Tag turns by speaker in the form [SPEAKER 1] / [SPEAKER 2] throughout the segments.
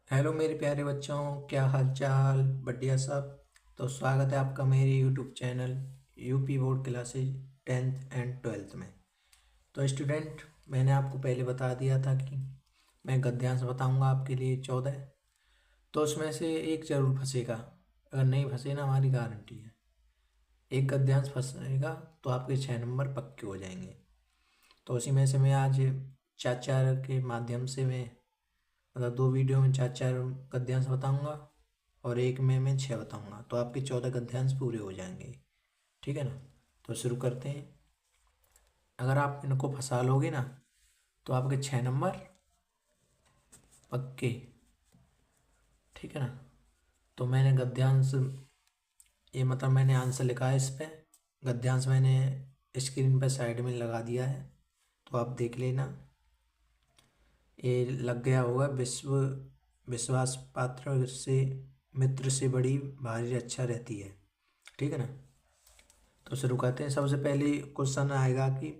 [SPEAKER 1] Hello मेरे प्यारे बच्चों, क्या हाल चाल। बढ़िया सब। तो स्वागत है आपका मेरे YouTube channel UP board classes 10th and 12th में। तो स्टूडेंट, मैंने आपको पहले बता दिया था कि मैं गद्यांश बताऊंगा आपके लिए 14। तो उसमें से एक जरूर फंसेगा। अगर नहीं फंसे ना, हमारी गारंटी है, एक गद्यांश फंसेगा तो आपके 6 नंबर पक्के हो जाएंगे। तो उसी में से मैं आज चार चार के माध्यम से मैं मतलब 2 वीडियो में चार चार गद्यांश बताऊंगा और एक में मैं 6 बताऊंगा, तो आपके 14 गद्यांश पूरे हो जाएंगे। ठीक है ना। तो शुरू करते हैं। अगर आप इनको फंसा लोगे ना तो आपके 6 नंबर पक्के। ठीक है ना। तो मैंने गद्यांश, ये मतलब मैंने आंसर लिखा है इस पे। गद्यांश मैंने स्क्रीन पे साइड में लगा दिया है, तो आप देख लेना। ये लग गया होगा। विश्वास पात्र से मित्र से बड़ी भारी रक्षा रहती है। ठीक है ना। तो शुरू करते हैं। सबसे पहले क्वेश्चन आएगा कि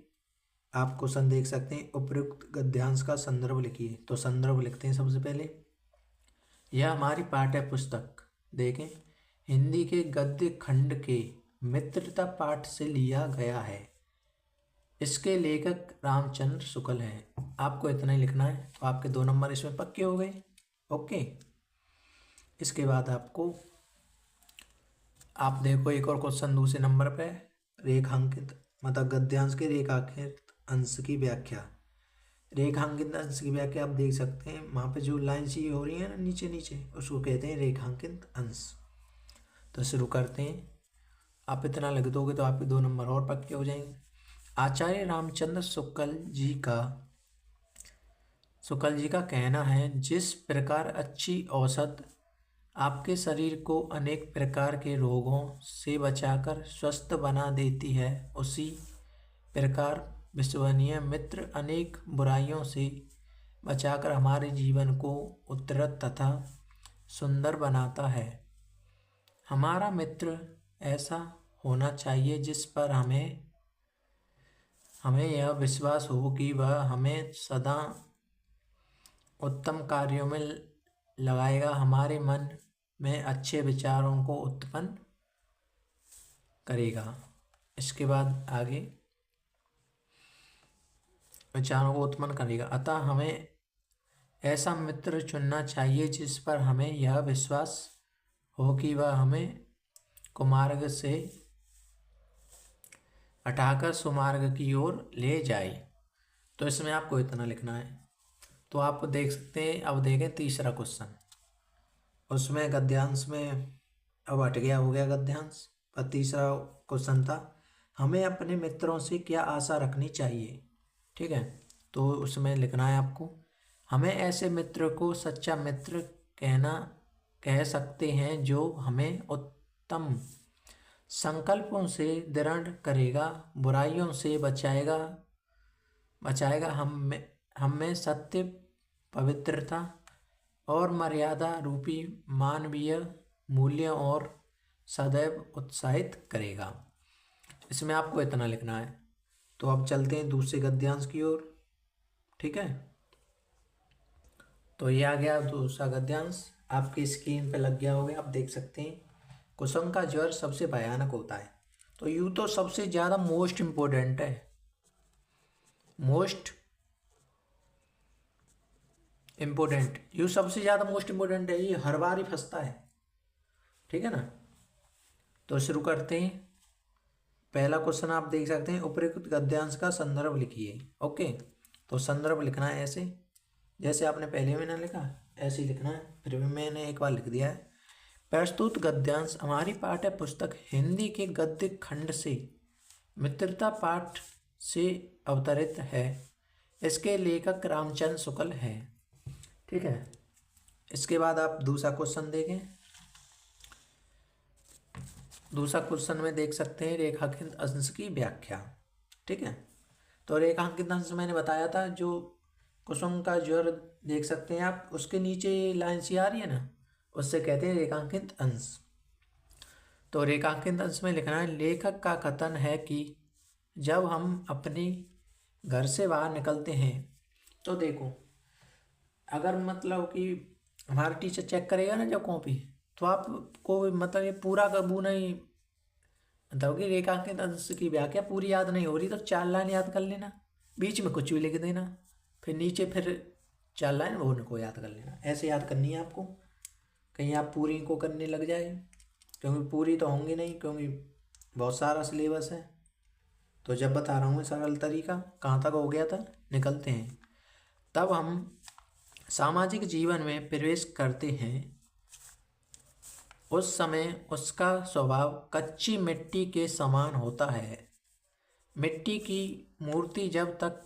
[SPEAKER 1] आप क्वेश्चन देख सकते हैं, उपयुक्त गद्यांश का संदर्भ लिखिए। तो संदर्भ लिखते हैं सबसे पहले। यह हमारी पाठ्य पुस्तक देखें, हिंदी के गद्य खंड के मित्रता पाठ से लिया गया है। इसके लेखक रामचंद्र शुक्ल हैं। आपको इतना ही लिखना है, तो आपके 2 नंबर इसमें पक्के हो गए। ओके। इसके बाद आपको, आप देखो एक और क्वेश्चन दूसरे नंबर पे, रेखांकित मतलब गद्यांश के रेखांकित अंश की व्याख्या। रेखांकित अंश की व्याख्या आप देख सकते हैं, वहाँ पे जो लाइन सी हो रही है ना नीचे नीचे, उसको कहते हैं रेखांकित अंश। तो शुरू करते हैं। आप इतना लिख दोगे तो आपके 2 नंबर और पक्के हो जाएंगे। आचार्य रामचंद्र शुक्ल जी का कहना है, जिस प्रकार अच्छी औषध आपके शरीर को अनेक प्रकार के रोगों से बचाकर स्वस्थ बना देती है, उसी प्रकार विश्वसनीय मित्र अनेक बुराइयों से बचाकर हमारे जीवन को उत्तरत तथा सुंदर बनाता है। हमारा मित्र ऐसा होना चाहिए जिस पर हमें हमें यह विश्वास हो कि वह हमें सदा उत्तम कार्यों में लगाएगा, हमारे मन में अच्छे विचारों को उत्पन्न करेगा। इसके बाद आगे, विचारों को उत्पन्न करेगा। अतः हमें ऐसा मित्र चुनना चाहिए जिस पर हमें यह विश्वास हो कि वह हमें कुमार्ग से हटाकर सुमार्ग की ओर ले जाए। तो इसमें आपको इतना लिखना है। तो आप देख सकते हैं। अब देखें तीसरा क्वेश्चन। उसमें गद्यांश में अब हट गया, हो गया गद्यांश। पर तीसरा क्वेश्चन था, हमें अपने मित्रों से क्या आशा रखनी चाहिए। ठीक है। तो उसमें लिखना है आपको, हमें ऐसे मित्र को सच्चा मित्र कह सकते हैं जो हमें उत्तम संकल्पों से दृढ़ करेगा, बुराइयों से बचाएगा बचाएगा हम में सत्य, पवित्रता और मर्यादा रूपी मानवीय मूल्यों और सदैव उत्साहित करेगा। इसमें आपको इतना लिखना है। तो अब चलते हैं दूसरे गद्यांश की ओर। ठीक है। तो ये आ गया दूसरा गद्यांश, आपकी स्क्रीन पे लग गया होगा, आप देख सकते हैं। कुसुम का ज्वर सबसे भयानक होता है। तो यूँ तो सबसे ज़्यादा मोस्ट इम्पोर्टेंट है, मोस्ट इम्पोर्टेंट, यूँ सबसे ज़्यादा मोस्ट इम्पोर्टेंट है, ये हर बार ही फंसता है। ठीक है ना। तो शुरू करते हैं। पहला क्वेश्चन आप देख सकते हैं, उपयुक्त गद्यांश का संदर्भ लिखिए। ओके। तो संदर्भ लिखना है ऐसे, जैसे आपने पहले में ना लिखा ऐसे ही लिखना है, फिर भी मैंने एक बार लिख दिया है। प्रस्तुत गद्यांश हमारी पाठ्य पुस्तक हिंदी के गद्य खंड से मित्रता पाठ से अवतरित है। इसके लेखक रामचंद्र शुक्ल हैं। ठीक है। इसके बाद आप दूसरा क्वेश्चन देखें। दूसरा क्वेश्चन में देख सकते हैं, रेखांकित अंश की व्याख्या। ठीक है। तो रेखांकित अंश मैंने बताया था, जो कुसुम का ज्वर देख सकते हैं आप, उसके नीचे लाइन सी आ रही है ना, उससे कहते हैं रेखांकित अंश। तो रेखांकित अंश में लिखना है, लेखक का कथन है कि जब हम अपने घर से बाहर निकलते हैं, तो देखो, अगर मतलब कि हमारा टीचर चेक करेगा ना जब कॉपी, तो आपको मतलब ये पूरा कबू नहीं, मतलब कि रेखांकित अंश की व्याख्या पूरी याद नहीं हो रही तो 4 लाइन याद कर लेना, बीच में कुछ भी लिख देना, फिर नीचे फिर 4 लाइन वो उनको याद कर लेना। ऐसे याद करनी है आपको, कहीं आप पूरी को करने लग जाए, क्योंकि पूरी तो होंगी नहीं, क्योंकि बहुत सारा सिलेबस है। तो जब बता रहा हूँ सरल तरीका, कहाँ तक हो गया था, निकलते हैं। तब हम सामाजिक जीवन में प्रवेश करते हैं, उस समय उसका स्वभाव कच्ची मिट्टी के समान होता है। मिट्टी की मूर्ति जब तक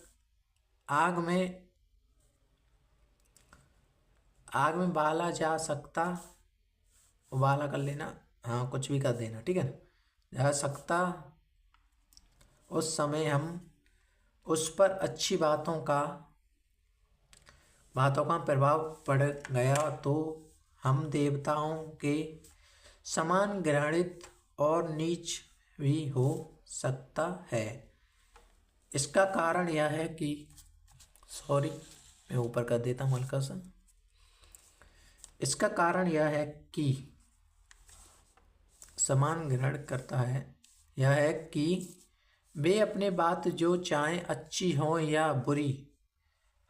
[SPEAKER 1] आग में बाला जा सकता, उबाला कर लेना, हाँ कुछ भी कर देना, ठीक है ना, जा सकता, उस समय हम उस पर अच्छी बातों का प्रभाव पड़ गया तो हम देवताओं के समान घृणित और नीच भी हो सकता है। इसका कारण यह है कि, सॉरी मैं ऊपर कर देता हूँ हल्का सा। इसका कारण यह है कि समान ग्रहण करता है, यह है कि वे अपने बात जो चाहे अच्छी हो या बुरी,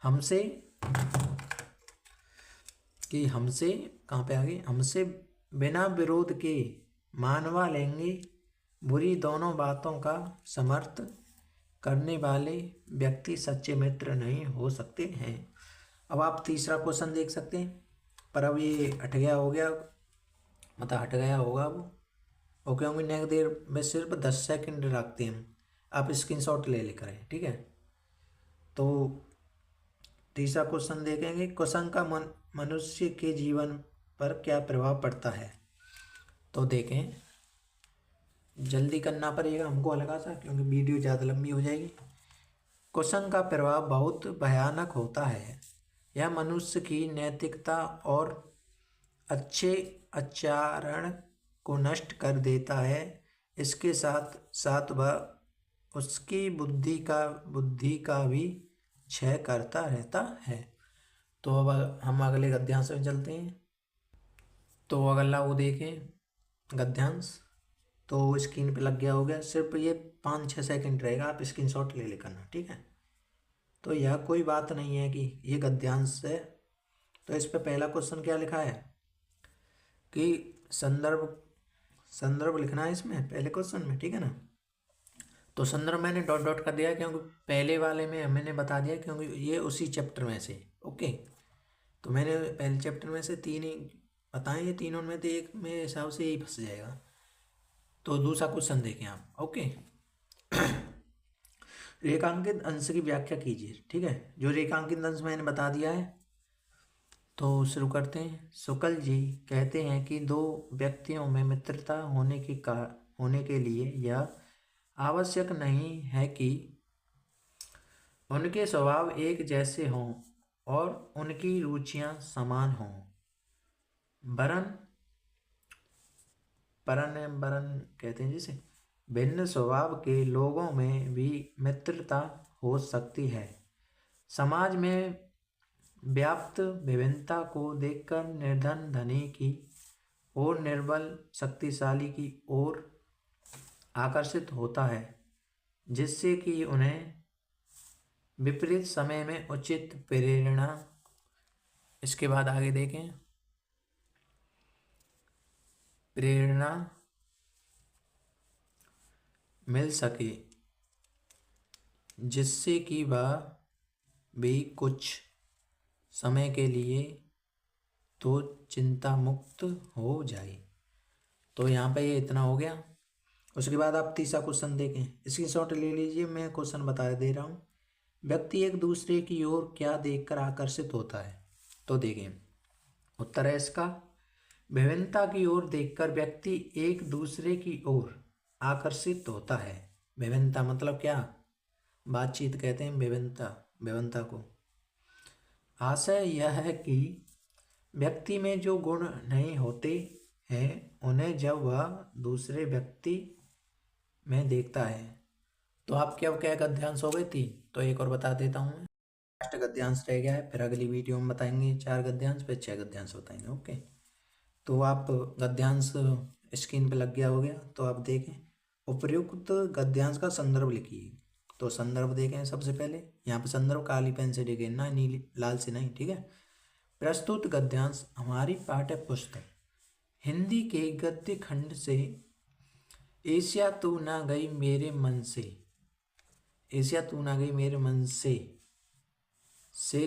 [SPEAKER 1] हमसे कहाँ पे आगे, हमसे बिना विरोध के मानवा लेंगे। बुरी दोनों बातों का समर्थ करने वाले व्यक्ति सच्चे मित्र नहीं हो सकते हैं। अब आप तीसरा क्वेश्चन देख सकते हैं, पर अब ये हट गया हो गया, मतलब हट गया होगा वो, और क्योंकि नेक्स्ट देर में सिर्फ 10 सेकंड रखते हैं हम, आप स्क्रीनशॉट ले लेकर आए, ठीक है। तो तीसरा क्वेश्चन देखेंगे, क्वेश्चन का मनुष्य के जीवन पर क्या प्रभाव पड़ता है। तो देखें, जल्दी करना पड़ेगा हमको हल्का सा, क्योंकि वीडियो ज़्यादा लंबी हो जाएगी। क्वेश्चन का प्रभाव बहुत भयानक होता है, यह मनुष्य की नैतिकता और अच्छे आचरण को नष्ट कर देता है। इसके साथ साथ वह उसकी बुद्धि का भी क्षय करता रहता है। तो अब हम अगले गद्यांश में चलते हैं। तो अगला वो देखें गद्यांश, तो स्क्रीन पे लग गया हो गया, सिर्फ ये 5-6 सेकंड रहेगा, आप स्क्रीनशॉट ले लेना, ठीक है। तो यह कोई बात नहीं है कि ये गद्यांश है। तो इस पे पहला क्वेश्चन क्या लिखा है कि संदर्भ लिखना है इसमें पहले क्वेश्चन में, ठीक है ना। तो संदर्भ मैंने डॉट डॉट कर दिया, क्योंकि पहले वाले में मैंने बता दिया, क्योंकि ये उसी चैप्टर में से, ओके। तो मैंने पहले चैप्टर में से 3 ही बताएं, ये तीनों में से एक मेरे हिसाब से यही फंस जाएगा। तो दूसरा क्वेश्चन देखें आप, ओके। रेखांकित अंश की व्याख्या कीजिए, ठीक है। जो रेखांकित अंश मैंने बता दिया है, तो शुरू करते हैं। शुक्ल जी कहते हैं कि दो व्यक्तियों में मित्रता होने के लिए यह आवश्यक नहीं है कि उनके स्वभाव एक जैसे हों और उनकी रुचियां समान हों, वरन कहते हैं जिसे भिन्न स्वभाव के लोगों में भी मित्रता हो सकती है। समाज में व्याप्त विभिन्नता को देखकर निर्धन धनी की और निर्बल शक्तिशाली की ओर आकर्षित होता है, जिससे कि उन्हें विपरीत समय में उचित प्रेरणा, इसके बाद आगे देखें, प्रेरणा मिल सके, जिससे कि वह भी कुछ समय के लिए तो चिंता मुक्त हो जाए। तो यहाँ पे ये इतना हो गया। उसके बाद आप तीसरा क्वेश्चन देखें, स्क्रीनशॉट ले लीजिए, मैं क्वेश्चन बता दे रहा हूँ। व्यक्ति एक दूसरे की ओर क्या देखकर आकर्षित होता है। तो देखें, उत्तर है इसका, विभिन्नता की ओर देखकर व्यक्ति एक दूसरे की ओर आकर्षित होता है। विभिन्नता मतलब क्या, बातचीत कहते हैं विभिन्नता को। आशय यह है कि व्यक्ति में जो गुण नहीं होते हैं, उन्हें जब वह दूसरे व्यक्ति में देखता है। तो आपके अब क्या गद्यांश हो गए 3, तो एक और बता देता हूँ मैं। लास्ट गद्यांश रह गया है, फिर अगली वीडियो में बताएंगे 4 गद्यांश, फिर 6 गद्यांश बताएंगे। ओके, तो आप गद्यांश स्क्रीन पे लग गया हो गया, तो आप देखें उपर्युक्त गद्यांश का संदर्भ लिखिए। तो संदर्भ देखें सबसे पहले, यहाँ पे संदर्भ काली पेन से लिखे ना, नीली लाल से नहीं, ठीक है। प्रस्तुत गद्यांश हमारी पाठ्य पुस्तक हिंदी के गद्य खंड से एशिया तू ना गई मेरे मन से, एशिया तू ना गई मेरे मन से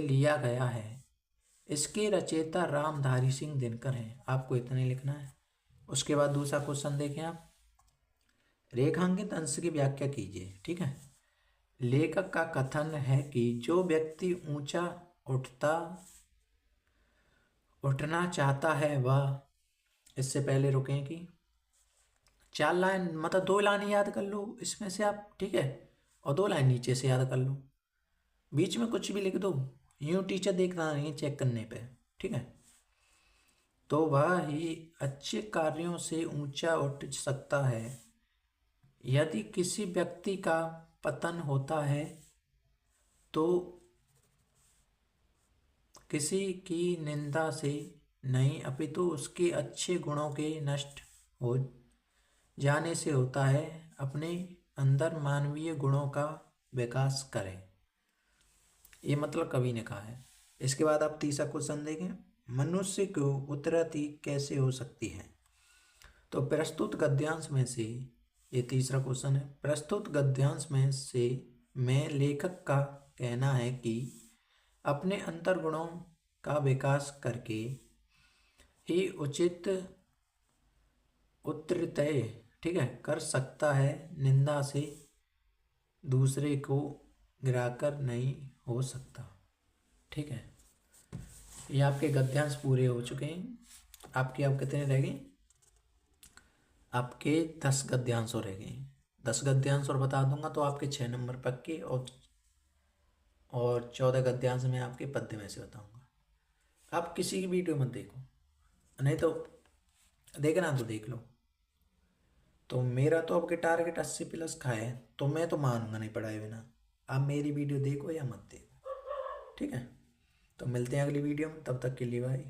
[SPEAKER 1] लिया गया है। इसके रचयिता रामधारी सिंह दिनकर हैं। आपको इतने लिखना है। उसके बाद दूसरा क्वेश्चन देखें आप, रेखांकित अंश की व्याख्या कीजिए, ठीक है। लेखक का कथन है कि जो व्यक्ति ऊंचा उठना चाहता है वह, इससे पहले रुकें कि 4 लाइन मतलब 2 लाइन याद कर लो इसमें से आप, ठीक है, और 2 लाइन नीचे से याद कर लो, बीच में कुछ भी लिख दो, यूं टीचर देखना नहीं चेक करने पे, ठीक है। तो वह ही अच्छे कार्यों से ऊंचा उठ सकता है। यदि किसी व्यक्ति का पतन होता है तो किसी की निंदा से नहीं, अपितु उसके अच्छे गुणों के नष्ट हो जाने से होता है। अपने अंदर मानवीय गुणों का विकास करें, ये मतलब कवि ने कहा है। इसके बाद आप तीसरा क्वेश्चन देखें, मनुष्य को उत्तरति कैसे हो सकती है। तो प्रस्तुत गद्यांश में से, ये तीसरा क्वेश्चन है, प्रस्तुत गद्यांश में से में लेखक का कहना है कि अपने अंतर गुणों का विकास करके ही उचित उत्तरतय, ठीक है, कर सकता है। निंदा से दूसरे को गिराकर नहीं हो सकता, ठीक है। ये आपके गद्यांश पूरे हो चुके हैं। आपके अब कितने रह गए, आपके 10 गद्यांश और रह गए। 10 गद्यांश और बता दूंगा तो आपके 6 नंबर पक्के, और 14 गद्यांश में आपके पद्य में से बताऊंगा। आप किसी की वीडियो मत देखो, नहीं तो देखना तो देख लो। तो मेरा तो अब टारगेट 80+ का है, तो मैं तो मानूंगा नहीं पढ़ाए बिना। आप मेरी वीडियो देखो या मत देखो, ठीक है। तो मिलते हैं अगली वीडियो में, तब तक के लिए बाय।